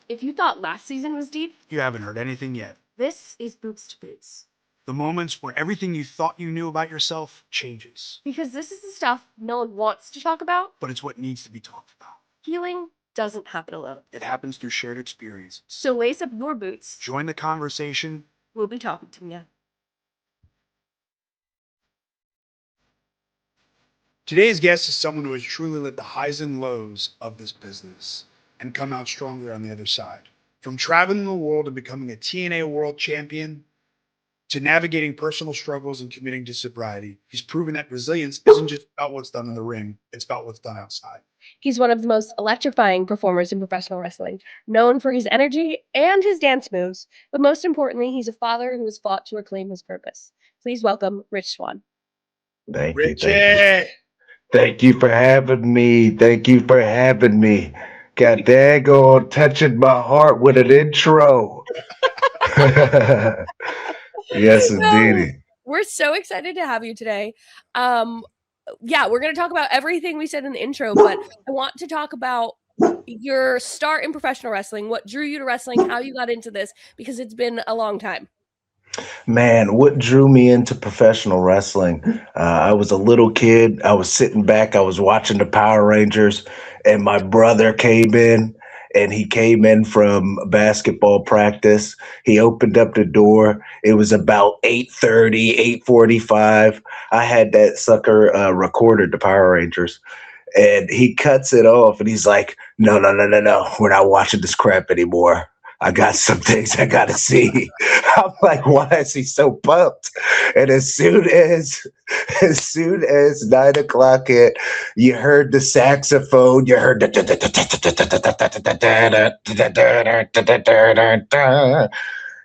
If you thought last season was deep, You haven't heard anything yet. this is boots to boots. The moments where everything you thought you knew about yourself changes. Because this is the stuff no one wants to talk about. But it's what needs to be talked about. Healing doesn't happen alone. It happens through shared experience. So lace up your boots. Join the conversation. We'll be talking to you. Today's guest is someone who has truly lived the highs and lows of this business and come out stronger on the other side. From traveling the world and becoming a TNA world champion to navigating personal struggles and committing to sobriety, he's proven that resilience isn't just about what's done in the ring, it's about what's done outside. He's one of the most electrifying performers in professional wrestling, known for his energy and his dance moves, but most importantly, he's a father who has fought to reclaim his purpose. Please welcome Rich Swann. Thank you. Richie! Thank you for having me. Thank you for having me. God daggone touching my heart with an intro. Yes, indeed. We're so excited to have you today. We're going to talk about everything we said in the intro, but I want to talk about your start in professional wrestling, what drew you to wrestling, how you got into this, because it's been a long time. Man, what drew me into professional wrestling? I was a little kid. I was sitting back. I was watching the Power Rangers, and my brother came in. And he came in from basketball practice. He opened up the door. It was about 8:30, 8:45. I had that sucker recorded, the Power Rangers. And he cuts it off and he's like, no. We're not watching this crap anymore. I got some things I got to see. I'm like, why is he so pumped? And as soon as 9 o'clock hit, you heard the saxophone, you heard the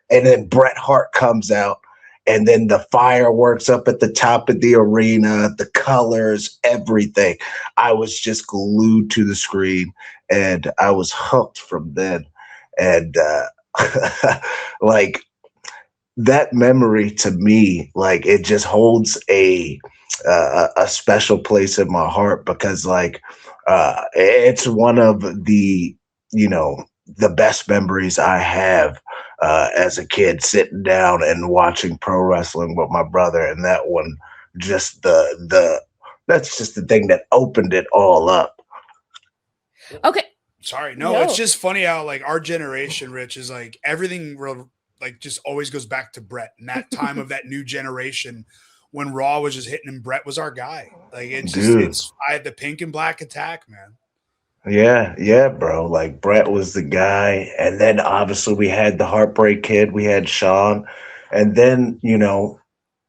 and then Bret Hart comes out. And then the fireworks up at the top of the arena, the colors, everything. I was just glued to the screen and I was hooked from then. And like that memory to me, like it just holds a special place in my heart because like it's one of the, the best memories I have as a kid, sitting down and watching pro wrestling with my brother. And that one, just that's just the thing that opened it all up. Okay. Sorry, no, it's just funny how like our generation, Rich, is like everything real, like just always goes back to Bret and that time of that new generation when Raw was just hitting and Bret was our guy. Like I had the pink and black attack, man. Yeah, bro. Like Bret was the guy, and then obviously we had the Heartbreak Kid, we had Shawn, and then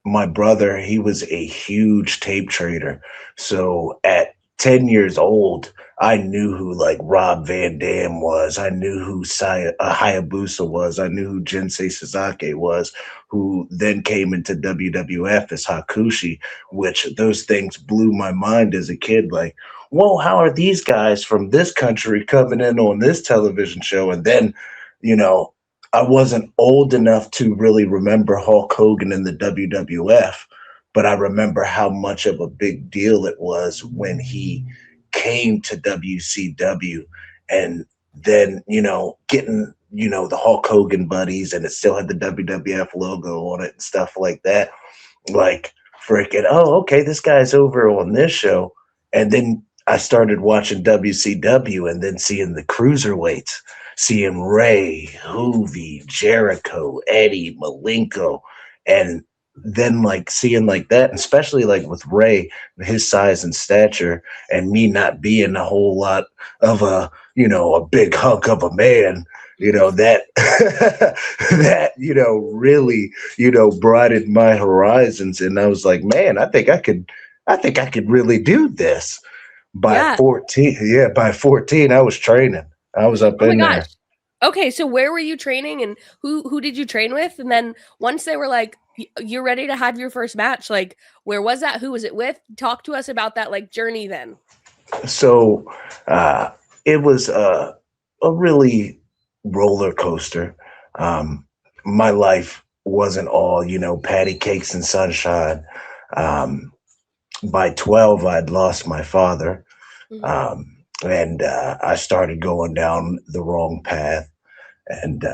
my brother, he was a huge tape trader. So at 10 years old, I knew who like Rob Van Dam was. I knew who Hayabusa was. I knew who Jinsei Sasaki was, who then came into WWF as Hakushi, which those things blew my mind as a kid. Like, whoa, how are these guys from this country coming in on this television show? And then, I wasn't old enough to really remember Hulk Hogan in the WWF, but I remember how much of a big deal it was when he came to WCW and then, getting, the Hulk Hogan buddies and it still had the WWF logo on it and stuff like that. Like freaking, oh, okay, this guy's over on this show. And then I started watching WCW and then seeing the cruiserweights, seeing Ray, Hoovy, Jericho, Eddie, Malenko, and then like seeing like that, and especially like with Ray, his size and stature, and me not being a whole lot of a big hunk of a man, that that really broadened my horizons, and I was like, man, I think I could really do this. By 14, I was training. I was up in there. Okay, so where were you training and who did you train with? And then once they were like, you're ready to have your first match, like where was that? Who was it with? Talk to us about that like journey then. So it was a really roller coaster. My life wasn't all, patty cakes and sunshine. By 12, I'd lost my father. And I started going down the wrong path. And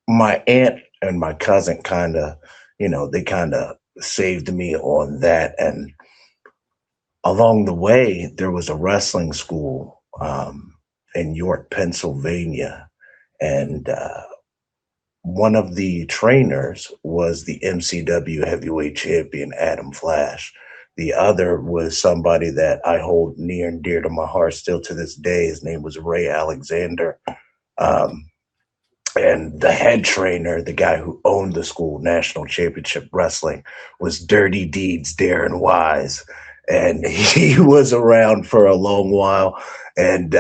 my aunt and my cousin kind of, they kind of saved me on that. And along the way, there was a wrestling school in York, Pennsylvania. And one of the trainers was the MCW heavyweight champion, Adam Flash. The other was somebody that I hold near and dear to my heart still to this day. His name was Ray Alexander. Um, and the head trainer, the guy who owned the school, National Championship Wrestling, was Dirty Deeds Darren Wise. And he was around for a long while, and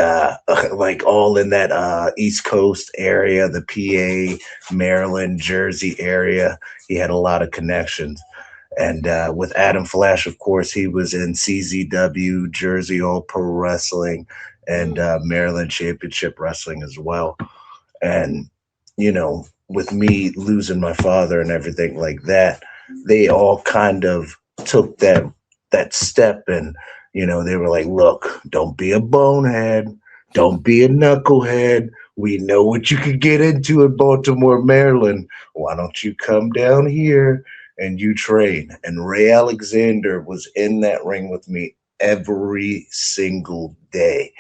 like all in that East Coast area, the PA, Maryland, Jersey area. He had a lot of connections. And with Adam Flash, of course, he was in CZW, Jersey All Pro Wrestling, and Maryland Championship Wrestling as well. And with me losing my father and everything like that, they all kind of took that step, and they were like, look, don't be a bonehead, don't be a knucklehead. We know what you could get into in Baltimore, Maryland. Why don't you come down here and you train? And Ray Alexander was in that ring with me every single day.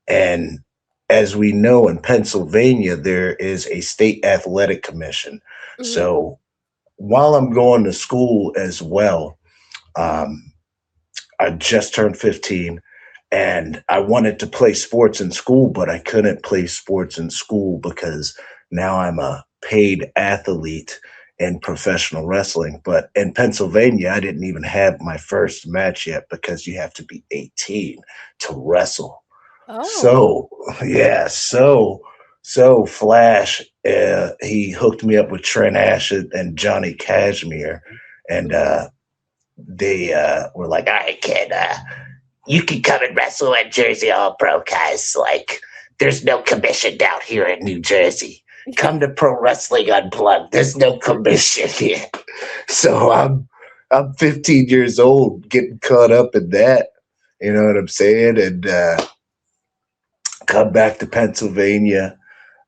And as we know, in Pennsylvania, there is a state athletic commission. So while I'm going to school as well, I just turned 15, and I wanted to play sports in school, but I couldn't play sports in school because now I'm a paid athlete in professional wrestling. But in Pennsylvania, I didn't even have my first match yet because you have to be 18 to wrestle. Oh, So yeah, so Flash, he hooked me up with Trent Ashton and Johnny Cashmere, and they were like, "All right, kid, you can come and wrestle at Jersey All Pro, guys. Like, there's no commission down here in New Jersey. Come to Pro Wrestling Unplugged. There's no commission here." So I'm 15 years old, getting caught up in that. You know what I'm saying? And come back to Pennsylvania.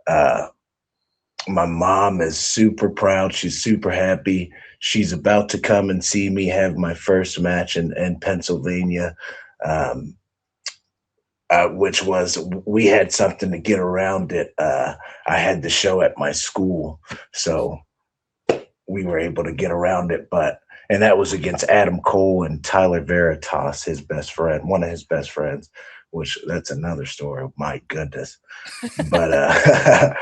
My mom is super proud. She's super happy. She's about to come and see me have my first match in Pennsylvania, which was, we had something to get around it. I had the show at my school, so we were able to get around it. And that was against Adam Cole and Tyler Veritas, his best friend, one of his best friends, which that's another story. My goodness. But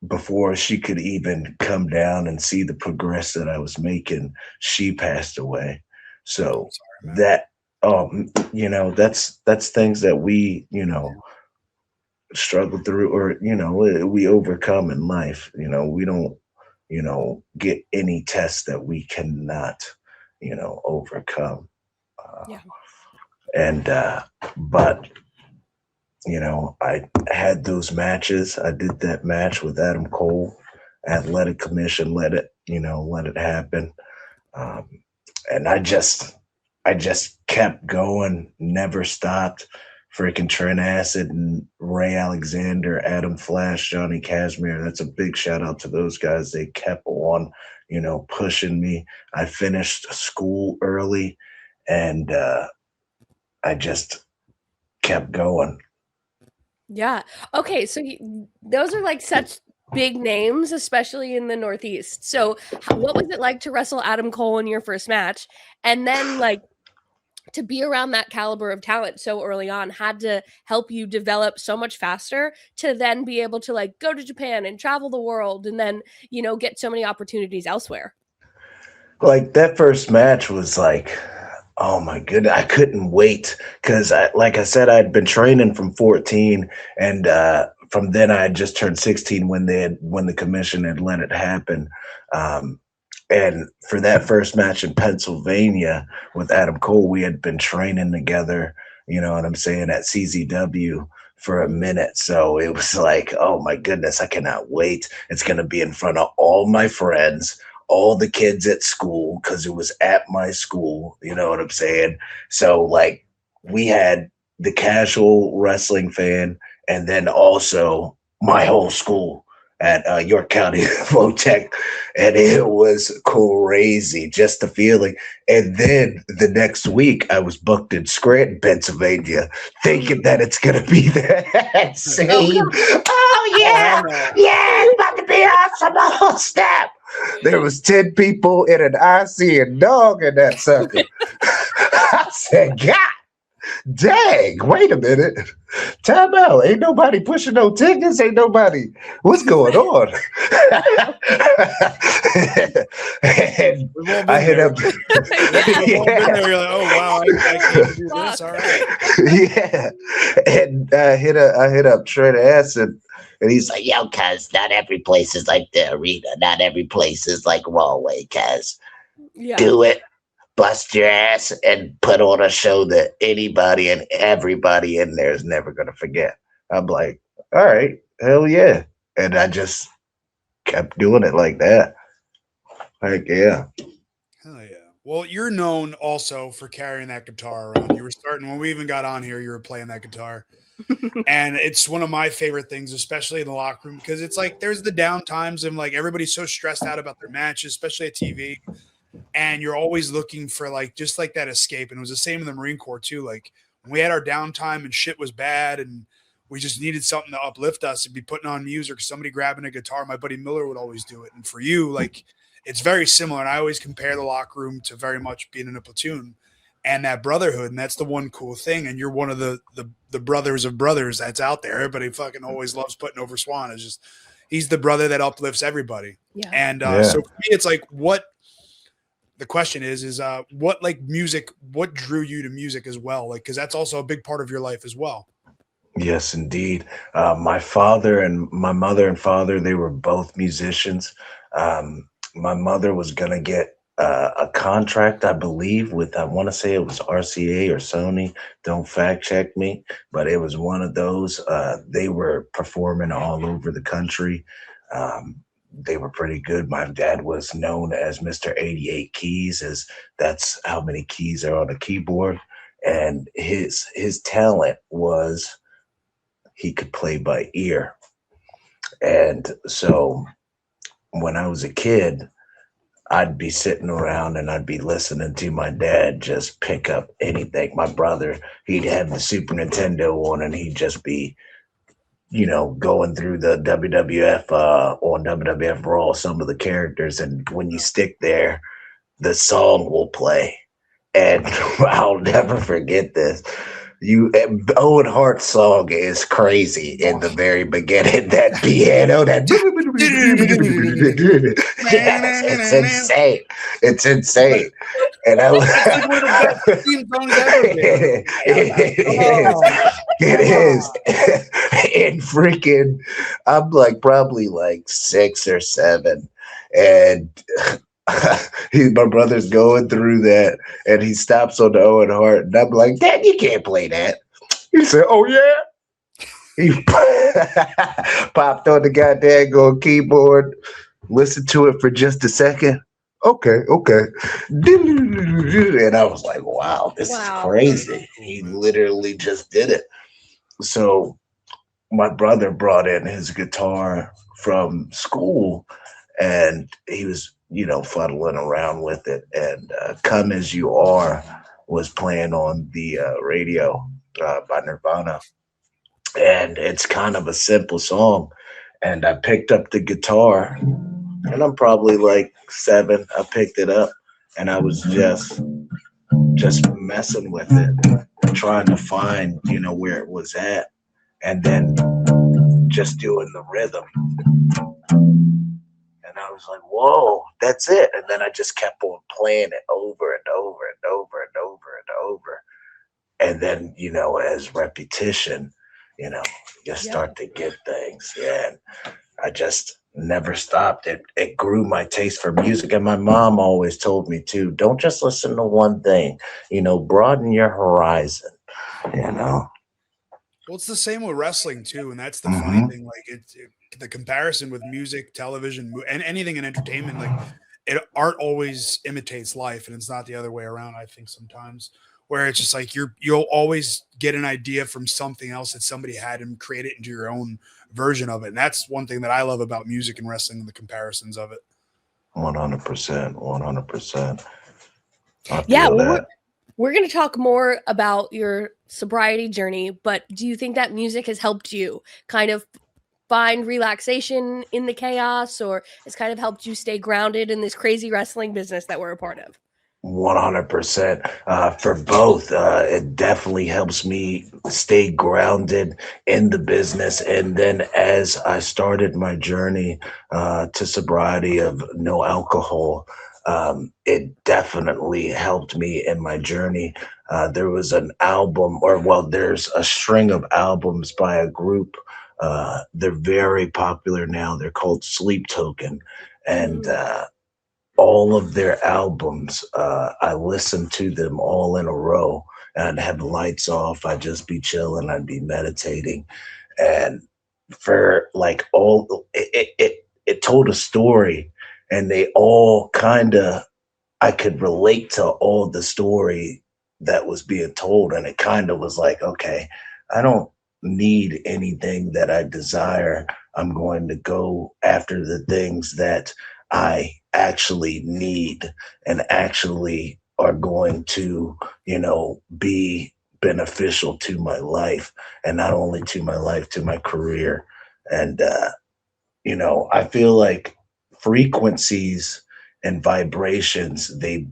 before she could even come down and see the progress that I was making, she passed away. So that that's things that we struggle through, or we overcome in life. We don't get any test that we cannot overcome. yeah. And but I had those matches. I did that match with Adam Cole. Athletic Commission let it happen. And I just kept going, never stopped. Freaking Trent Acid and Ray Alexander, Adam Flash, Johnny Cashmere. That's a big shout out to those guys. They kept on, pushing me. I finished school early, and I just kept going. Yeah. Okay. So those are like such big names, especially in the Northeast. So what was it like to wrestle Adam Cole in your first match? And then like to be around that caliber of talent so early on had to help you develop so much faster to then be able to like go to Japan and travel the world and then, get so many opportunities elsewhere. Like that first match was like, oh my goodness, I couldn't wait because, like I said, I'd been training from 14, and from then I had just turned 16 when the commission had let it happen. And for that first match in Pennsylvania with Adam Cole, we had been training together, you know what I'm saying, at CZW for a minute. So it was like, oh my goodness, I cannot wait. It's going to be in front of all my friends, all the kids at school, because it was at my school, you know what I'm saying? So like we had the casual wrestling fan, and then also my whole school at York County Tech, and it was crazy, just the feeling. And then the next week, I was booked in Scranton, Pennsylvania, thinking that it's gonna be that same. Oh yeah, yeah, it's about to be awesome. Oh snap! There was 10 people in an IC and dog in that sucker. I said, God dang, wait a minute. Time out. Ain't nobody pushing no tickets. Ain't nobody. What's going on? And I hit up. Yeah. You're like, oh wow, I can't do this. All right. Yeah. And I hit up Trent Acid, and he's like, yo, cuz not every place is like the arena. Not every place is like Rahway, cuz. Yeah. Do it. Bust your ass and put on a show that anybody and everybody in there is never going to forget. I'm like, all right, hell yeah. And I just kept doing it like that. Like, yeah. Hell yeah. Well, you're known also for carrying that guitar around. You were starting when we even got on here, you were playing that guitar. And it's one of my favorite things, especially in the locker room, because it's like there's the down times and like everybody's so stressed out about their matches, especially at TV. And you're always looking for like just like that escape. And it was the same in the Marine Corps too. Like when we had our downtime and shit was bad and we just needed something to uplift us and be putting on music or somebody grabbing a guitar, my buddy Miller would always do it. And for you, like it's very similar. And I always compare the locker room to very much being in a platoon and that brotherhood. And that's the one cool thing. And you're one of the brothers of brothers that's out there. Everybody fucking always loves putting over Swann. It's just, he's the brother that uplifts everybody. Yeah. And so for me, it's like, what the question is what like music, what drew you to music as well? Like, cause that's also a big part of your life as well. Yes, indeed. My father and my mother and father, they were both musicians. My mother was going to get a contract, I believe, with, I want to say it was RCA or Sony. Don't fact check me, but it was one of those. They were performing all over the country. They were pretty good. My dad was known as Mr. 88 Keys, as that's how many keys are on a keyboard. And his talent was he could play by ear. And so when I was a kid, I'd be sitting around and I'd be listening to my dad just pick up anything. My brother, he'd have the Super Nintendo on and he'd just be, going through the WWF on WWF Raw, some of the characters. And when you stick there, the song will play. And I'll never forget this. Owen Hart's song is crazy in the very beginning. That piano, yes, it's insane. It's insane. And I was like one of the best theme songs ever. It is. And freaking, I'm like probably like 6 or 7, and my brother's going through that, and he stops on the Owen Hart, and I'm like, Dad, you can't play that. He said, oh yeah. He popped on the goddamn keyboard, listened to it for just a second. Okay. And I was like, wow, this is crazy. He literally just did it. So my brother brought in his guitar from school, and he was, fuddling around with it. And Come As You Are was playing on the radio by Nirvana. And it's kind of a simple song. And I picked up the guitar, and I'm probably like 7. I picked it up, and I was just messing with it, trying to find, where it was at, and then just doing the rhythm. And I was like, whoa, that's it. And then I just kept on playing it over and over and over and over and over. And then, as repetition, you start to get things. Yeah. And I just never stopped. It grew my taste for music. And my mom always told me too, don't just listen to one thing, broaden your horizon, Well, it's the same with wrestling too. And that's the funny thing. Like the comparison with music, television, and anything in entertainment, like art always imitates life, and it's not the other way around. I think sometimes where it's just like you'll always get an idea from something else that somebody had and create it into your own version of it. And that's one thing that I love about music and wrestling and the comparisons of it. 100%, 100%. I Yeah, feel well, that. we're going to talk more about your sobriety journey, but do you think that music has helped you kind of find relaxation in the chaos, or has kind of helped you stay grounded in this crazy wrestling business that we're a part of? 100% for both. It definitely helps me stay grounded in the business. And then as I started my journey to sobriety of no alcohol, it definitely helped me in my journey. There was an album, or well, there's a string of albums by a group. They're very popular now. They're called Sleep Token. And all of their albums, I listened to them all in a row. And I'd have the lights off. I'd just be chilling. I'd be meditating. And for like all, it told a story, and they all kind of, I could relate to all the story that was being told. And it kind of was like, okay, I don't need anything that I desire. I'm going to go after the things that I actually need and actually are going to, be beneficial to my life, and not only to my life, to my career. And, I feel like frequencies and vibrations, they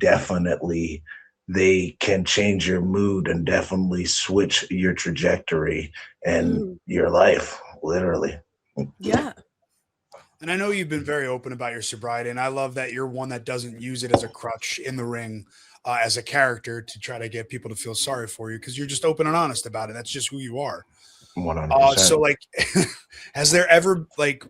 can change your mood and definitely switch your trajectory and Mm, your life, literally. yeah. And I know you've been very open about your sobriety, and I love that you're one that doesn't use it as a crutch in the ring, as a character to try to get people to feel sorry for you, because you're just open and honest about it. That's just who you are. So 100%. like, has there ever like,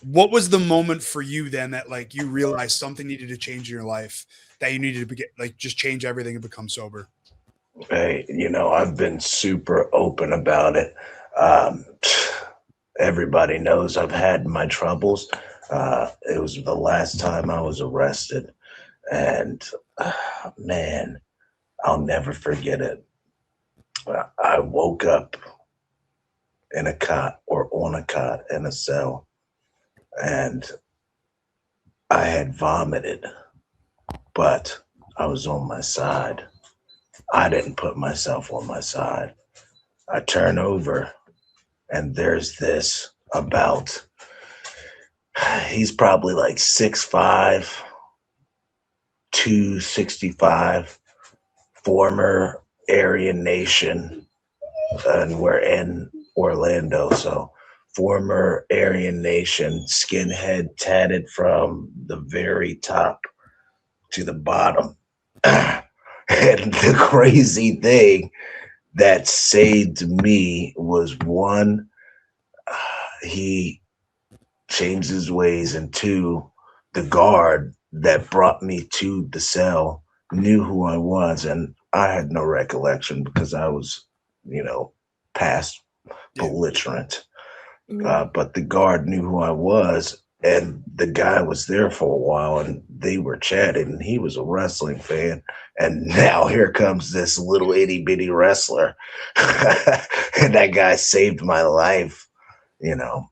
what was the moment for you then that like you realized something needed to change in your life, that you needed to like just change everything and become sober? Hey, I've been super open about it. Um, Everybody knows I've had my troubles. It was the last time I was arrested, and man, I'll never forget it. I woke up in a cot, or on a cot in a cell, and I had vomited, but I was on my side. I didn't put myself on my side. I turn over, and there's this about, he's probably like 6'5", 265, former Aryan Nation, and we're in Orlando. So, former Aryan Nation, skinhead, tatted from the very top to the bottom. And the crazy thing that saved me was one, he changed his ways, and two, the guard that brought me to the cell knew who I was, and I had no recollection because I was, past Yeah. belligerent. Mm, But the guard knew who I was, and the guy was there for a while, and they were chatting, and he was a wrestling fan. And now here comes this little itty bitty wrestler. And that guy saved my life, you know.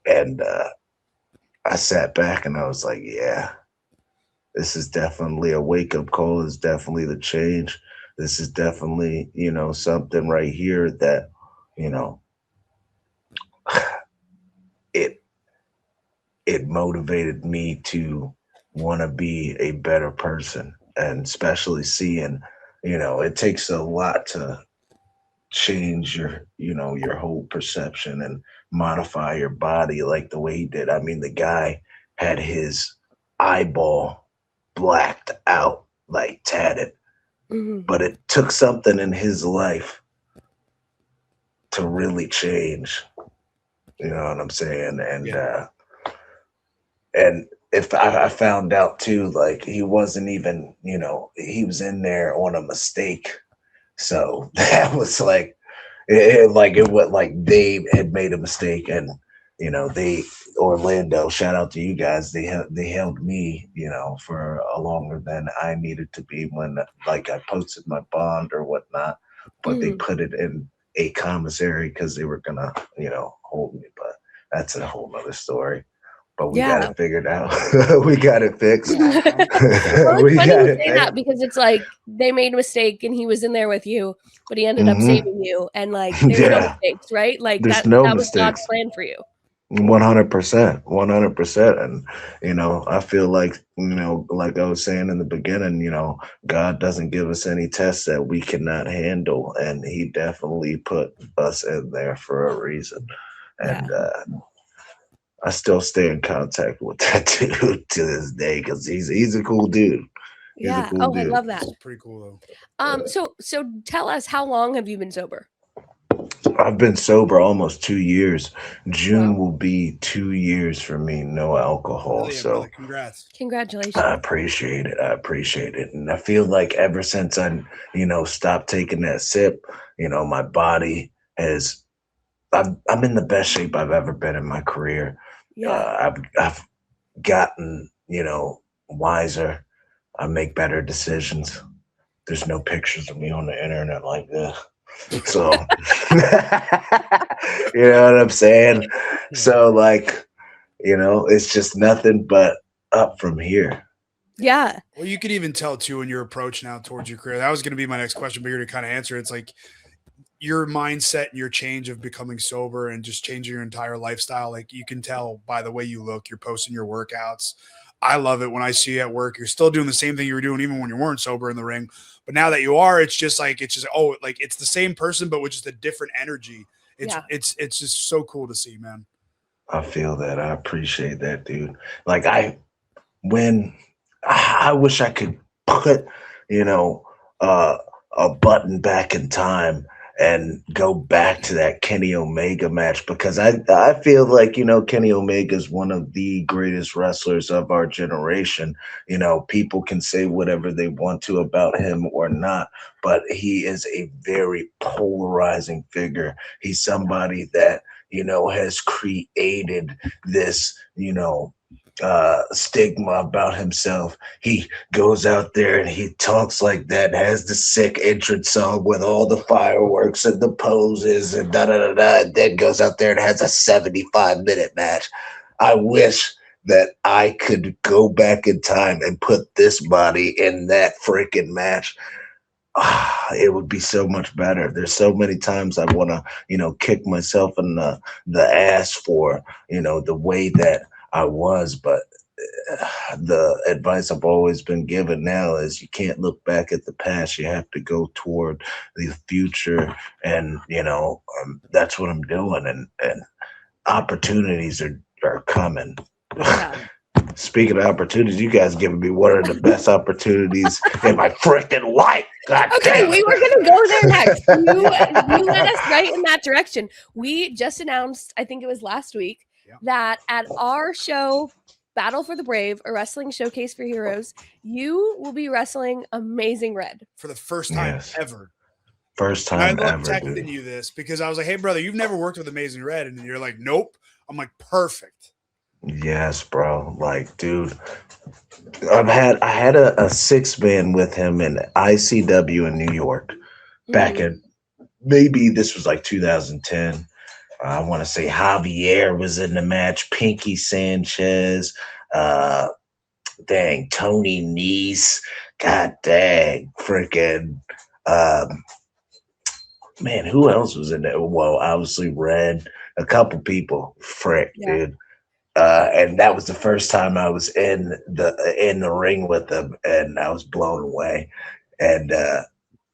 And I sat back and I was like, yeah, this is definitely a wake up call. It's definitely the change. This is definitely, something right here that, you know, it it motivated me to want to be a better person, and especially seeing, it takes a lot to change your whole perception and modify your body like the way he did. I mean, the guy had his eyeball blacked out, like tatted, mhm. but it took something in his life to really change. You know what I'm saying? And Yeah. if I found out too, like he wasn't even, he was in there on a mistake. So that was like, like it was like they had made a mistake, and they Orlando, shout out to you guys. They held me, for a longer than I needed to be when like I posted my bond or whatnot, but they Mhm. put it in a commissary because they were gonna, hold me. But that's a whole nother story. But we got Yeah. it figured out. We got it fixed. Well, it's We funny got you it say fixed. that because it's like they made a mistake and he was in there with you, but he ended up Hmm. saving you. And like, there's no Yeah, mistakes, right? Like there's that no that was God's mistakes. plan for you. 100%, 100%. And, I feel like, like I was saying in the beginning, God doesn't give us any tests that we cannot handle. And he definitely put us in there for a reason. Yeah. And I still stay in contact with that dude to this day because he's a cool dude. He's a Yeah. cool Oh, I dude. love that. It's pretty cool though. So tell us, how long have you been sober? I've been sober almost 2 years. June Wow. will be 2 years for me, no alcohol. Hell yeah, brother. So Congrats. Congratulations. I appreciate it. I appreciate it. And I feel like ever since I, stopped taking that sip, my body has, I'm in the best shape I've ever been in my career. Yeah. I've gotten, wiser. I make better decisions. There's no pictures of me on the internet like this. So, you know what I'm saying? So, like, it's just nothing but up from here. Yeah. Well, you could even tell too in your approach now towards your career. That was going to be my next question, but you're to kind of answer. It's like your mindset and your change of becoming sober and just changing your entire lifestyle. Like you can tell by the way you look, you're posting your workouts. I love it when I see you at work. You're still doing the same thing you were doing even when you weren't sober in the ring. But now that you are, like it's the same person, but with just a different energy. Yeah. It's just so cool to see, man. I feel that. I appreciate that, dude. Like, when I wish I could put, you know, uh, a button back in time and go back to that Kenny Omega match because I feel like Kenny Omega is one of the greatest wrestlers of our generation. People can say whatever they want to about him or not, but he is a very polarizing figure. He's somebody that has created this stigma about himself. He goes out there and he talks like that, has the sick entrance song with all the fireworks and the poses and da da da da, and then goes out there and has a 75-minute match. I wish that I could go back in time and put this body in that freaking match. It would be so much better. There's so many times I want to, kick myself in the ass for, the way that I was, but the advice I've always been given now is you can't look back at the past. You have to go toward the future, and that's what I'm doing. And opportunities are coming. Yeah. Speaking of opportunities, you guys giving me one of the best opportunities in my freaking life. God Okay, damn we it. were gonna go there next. You led us right in that direction. We just announced, I think it was last week, Yeah. that at our show, Battle for the Brave, a wrestling showcase for heroes, you will be wrestling Amazing Red. For the first time Yes. ever. First And I time love ever, texting dude. you this because I was like, hey, brother, you've never worked with Amazing Red. And you're like, nope. I'm like, perfect. Yes, bro. Like, dude, I had a 6-man with him in ICW in New York back Mhm. in maybe this was like 2010. I want to say Javier was in the match, Pinky Sanchez, uh, dang, Tony Nese, god dang, freaking, um, man, who else was in there? Well, obviously Red, a couple people, frick, Yeah. dude. And that was the first time I was in the ring with them, and I was blown away. And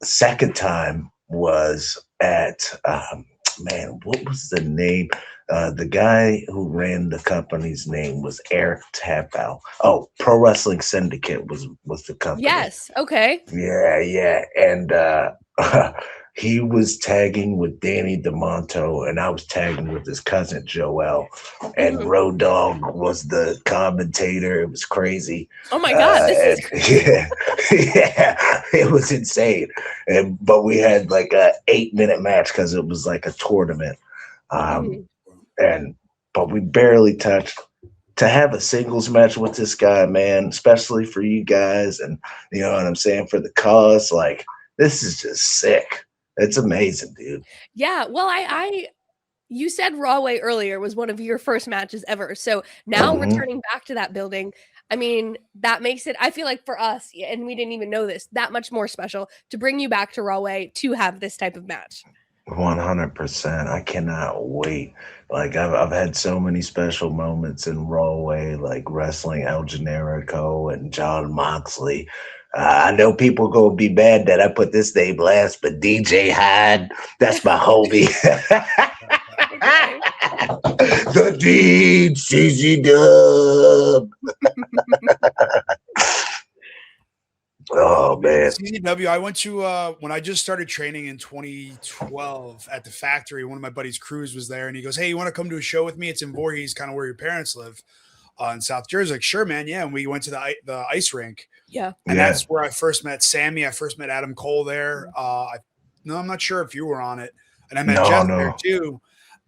second time was at man, what was the name? The guy who ran the company's name was Eric Tapow. Oh, Pro Wrestling Syndicate was the company. Yes. Okay. Yeah, yeah. And he was tagging with Danny DeMonto, and I was tagging with his cousin Joel. And Mhm. Road Dogg was the commentator. It was crazy. Oh my God, this is And yeah, yeah, it was insane. But we had like a 8-minute match because it was like a tournament. Mhm. And but we barely touched. To have a singles match with this guy, man, especially for you guys, and you know what I'm saying, for the cause, like this is just sick. It's amazing, dude. Yeah. Well, you said Rahway earlier was one of your first matches ever. So now returning back to that building, I mean, that makes it, I feel like for us, and we didn't even know this, that much more special to bring you back to Rahway to have this type of match. 100%. I cannot wait. Like I've had so many special moments in Rahway, like wrestling El Generico and John Moxley. I know people gonna be mad that I put this name last, but DJ Hyde, that's my homie. Okay. The Dean CZ Dub. Oh man, CZW. I went to when I just started training in 2012 at the factory. One of my buddies, Cruz, was there, and he goes, "Hey, you want to come to a show with me? It's in Voorhees, kind of where your parents live, in South Jersey." Like, sure, man, yeah. And we went to the ice rink. Yeah, and that's where I first met Sammy. I first met Adam Cole there. No, I'm not sure if you were on it, and I met Jeff there too.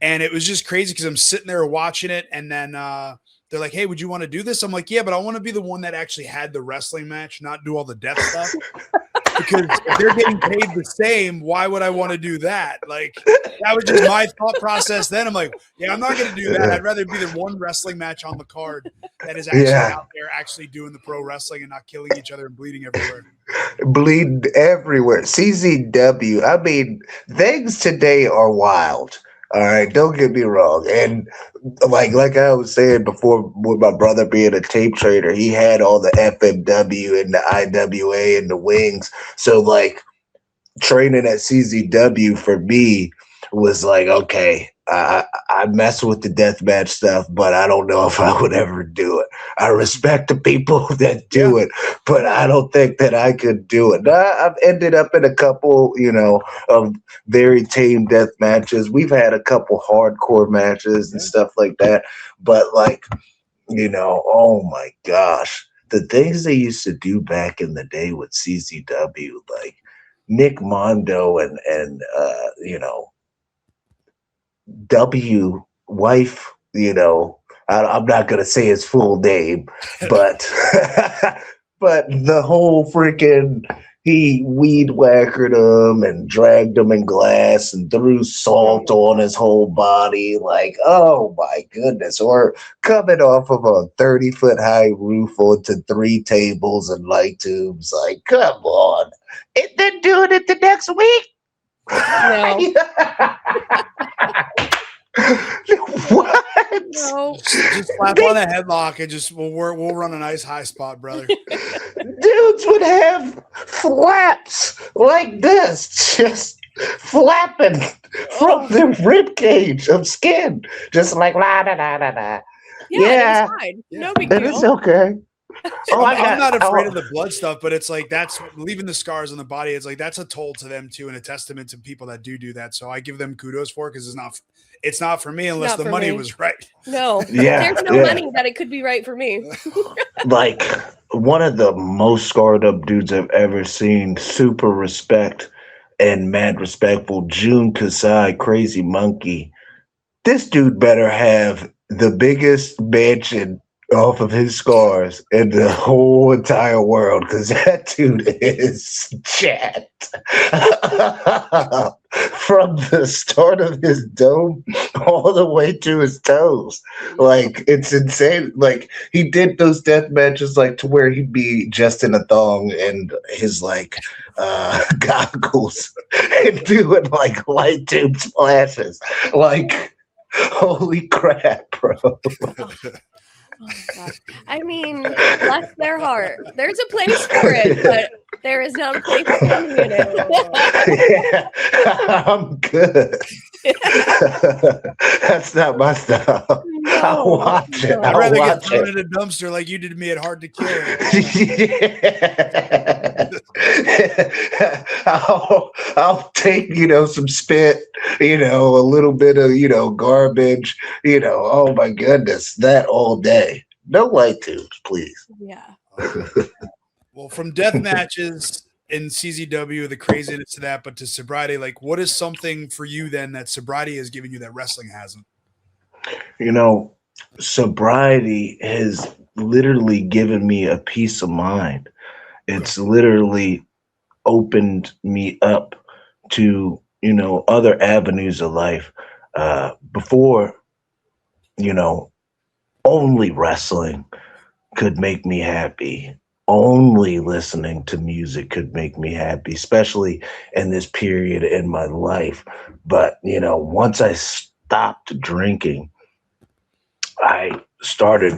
And it was just crazy because I'm sitting there watching it, and then they're like, "Hey, would you want to do this?" I'm like, "Yeah, but I want to be the one that actually had the wrestling match, not do all the death stuff." Because if they're getting paid the same, why would I want to do that? Like, that was just my thought process then. I'm like, yeah, I'm not going to do that. I'd rather be the one wrestling match on the card that is actually out there, actually doing the pro wrestling and not killing each other and bleeding everywhere. Bleeding everywhere. CZW. I mean, things today are wild. All right, don't get me wrong. And like I was saying before, with my brother being a tape trader, he had all the FMW and the IWA and the wings. So like training at CZW for me was like, okay, I mess with the deathmatch stuff, but I don't know if I would ever do it. I respect the people that do it, but I don't think that I could do it. I've ended up in a couple, of very tame death matches. We've had a couple hardcore matches and stuff like that, but like, oh my gosh, the things they used to do back in the day with CZW, like Nick Mondo and W wife, I'm not gonna say his full name, but but the whole freaking he weed whackered him and dragged him in glass and threw salt on his whole body. Like, oh my goodness. Or coming off of a 30-foot high roof onto 3 tables and light tubes. Like, come on. And then doing it the next week. No. What? No. Just slap on a headlock and we'll run a nice high spot, brother. Dudes would have flaps like this, just flapping from the rib cage of skin, just like la da da da da. Yeah, it was fine. No big deal. It's okay. I'm not afraid of the blood stuff, but it's like that's leaving the scars on the body. It's like that's a toll to them too, and a testament to people that do that. So I give them kudos for it because it's not for me unless the money was right. No, there's no money that it could be right for me. Like one of the most scarred up dudes I've ever seen. Super respect and mad respectful. June Kasai, Crazy Monkey. This dude better have the biggest mansion off of his scars in the whole entire world, because that dude is jacked. From the start of his dome all the way to his toes. Like, it's insane. Like, he did those death matches like to where he'd be just in a thong and his like goggles and doing like light tube splashes. Like, holy crap, bro. Oh God. I mean, bless their heart. There's a place for it, but there is not a place for me in it. Yeah, I'm good. That's not my stuff. No, I'll watch it. I'd rather get thrown it. in a dumpster like you did to me at Hard to Kill. Yeah. I'll take, some spit, a little bit of, garbage, oh my goodness, that all day. No light tubes, please. Yeah. Well, from death matches in CZW, the craziness of that, but to sobriety, like what is something for you then that sobriety has given you that wrestling hasn't? you know, sobriety has literally given me a peace of mind. It's literally opened me up to, other avenues of life. Before, you know, only wrestling could make me happy. Only listening to music could make me happy, especially in this period in my life. But, once I stopped drinking, I started,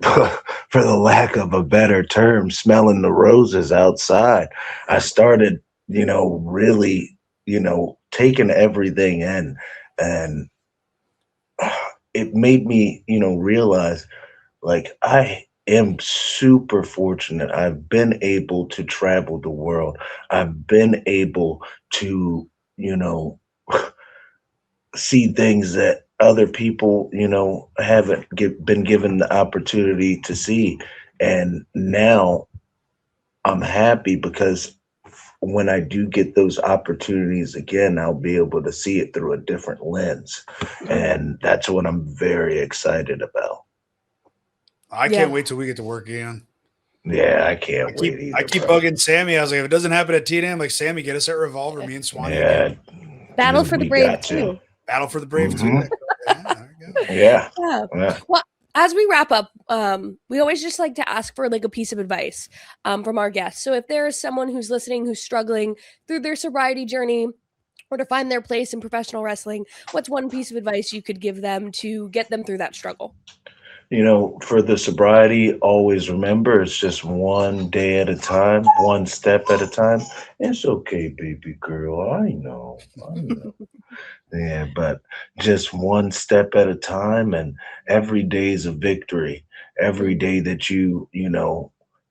for the lack of a better term, smelling the roses outside. I started, really, taking everything in. And it made me, realize like I am super fortunate. I've been able to travel the world. I've been able to, you know, see things that other people, haven't been given the opportunity to see. And now I'm happy because when I do get those opportunities again, I'll be able to see it through a different lens. And that's what I'm very excited about. I Yeah. can't wait till we get to work again. Yeah, I can't keep, wait either. I keep bro. bugging Sammy. I was like, if it doesn't happen at TNA, I'm like, Sammy, get us at Revolver, me and Swanee again. Yeah, Battle dude, for the we Brave got to. too. Battle for the Brave too. Mhm. Yeah, there we go. Yeah, Yeah. yeah. Well, as we wrap up, we always just like to ask for like a piece of advice from our guests. So if there is someone who's listening who's struggling through their sobriety journey or to find their place in professional wrestling, what's one piece of advice you could give them to get them through that struggle? For the sobriety, always remember it's just one day at a time, one step at a time. It's okay, baby girl. I know. I know. Yeah, but just one step at a time, and every day is a victory. Every Mhm. day that you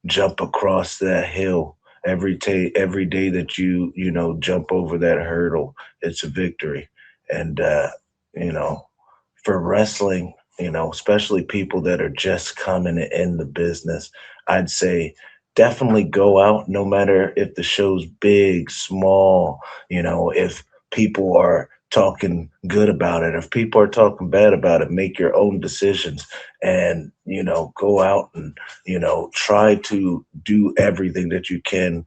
jump across that hill, every day that you jump over that hurdle, it's a victory. And you know, for wrestling, especially people that are just coming in the business, I'd say definitely go out no matter if the show's big, small, if people are talking good about it, if people are talking bad about it, make your own decisions and, go out and, try to do everything that you can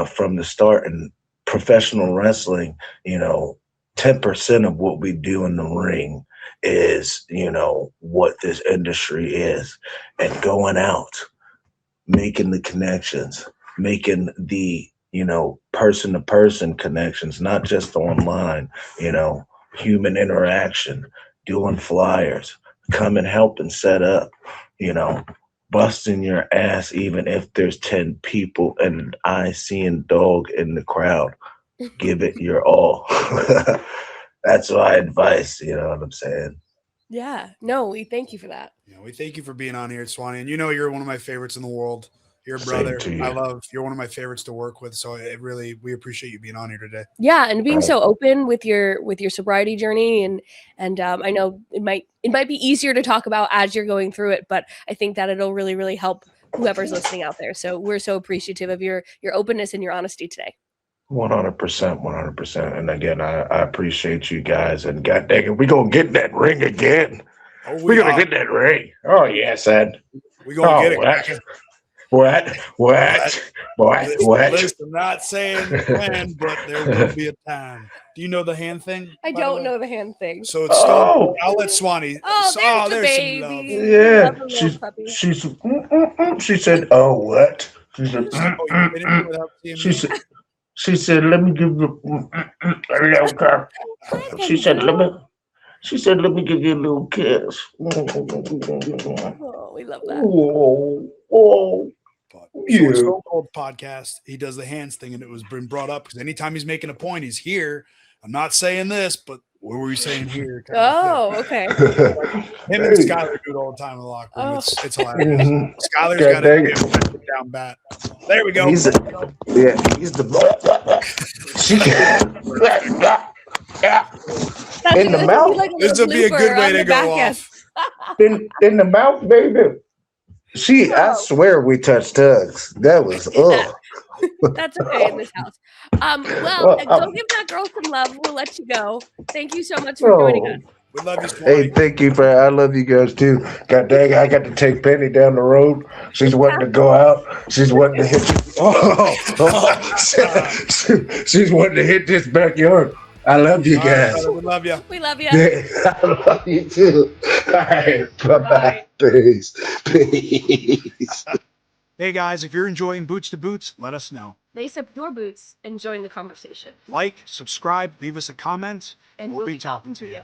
from the start. And professional wrestling, 10% of what we do in the ring is what this industry is, and going out making the connections, making the person to person connections, not just online, human interaction, doing flyers, come and help and set up, you know busting your ass even if there's 10 people and I seeing dog in the crowd. Give it your all. That's my advice. You know what I'm saying? Yeah. No, we thank you for that. We thank you for being on here, Swanee. And you're one of my favorites in the world. You're a Same brother. to you. You're one of my favorites to work with. So we appreciate you being on here today. Yeah, and being Right. so open with your sobriety journey, and I know it might be easier to talk about as you're going through it, but I think that it'll really really help whoever's listening out there. So we're so appreciative of your openness and your honesty today. 100%, 100%. And again, I appreciate you guys. And god dang it, we gonna get that ring again. Oh, We're gonna get that ring. Oh yes, Ed. We're gonna get it. What? Listen, I'm not saying when, but there will be a time. Do you know the hand thing? I don't know the hand thing. So it's Stone. I'll let Swanee. Oh, there's the some love. baby. Yeah, Love a little puppy. she said, "Oh, what?" She said, You finished it without seeing she me? said, she said, "Let me give you a little girl." She said, let me give you a little kiss." Oh, we love that. Oh, But yeah. for Stone Cold podcast, he does the hands thing, and it was been brought up because anytime he's making a point, he's here. I'm not saying this, but what were you saying here? Oh, okay. Him and Skylar do it all the time in the locker room. It's hilarious. Mhm. Skylar's God got a dang it. down bat. There we go. He's the. That's In the this mouth. would be like a This little would be a blooper good way on to the go back end. off. in the mouth, baby. I swear we touched tugs. That was That's okay in this house. Well, go give that girl some love. We'll let you go. Thank you so much for joining us. We love you, Swann. Hey, thank you for. I love you guys too. God dang, I got to take Penny down the road. She's wanting to go out. She's wanting to hit. She's wanting to hit this backyard. I love you All right, guys. brother, we love you. We love you. I love you too. All right, bye-bye. Peace. Peace. Hey guys, if you're enjoying Boots to Boots, let us know. Lace up your boots and join the conversation. Like, subscribe, leave us a comment, And we'll be talking to you.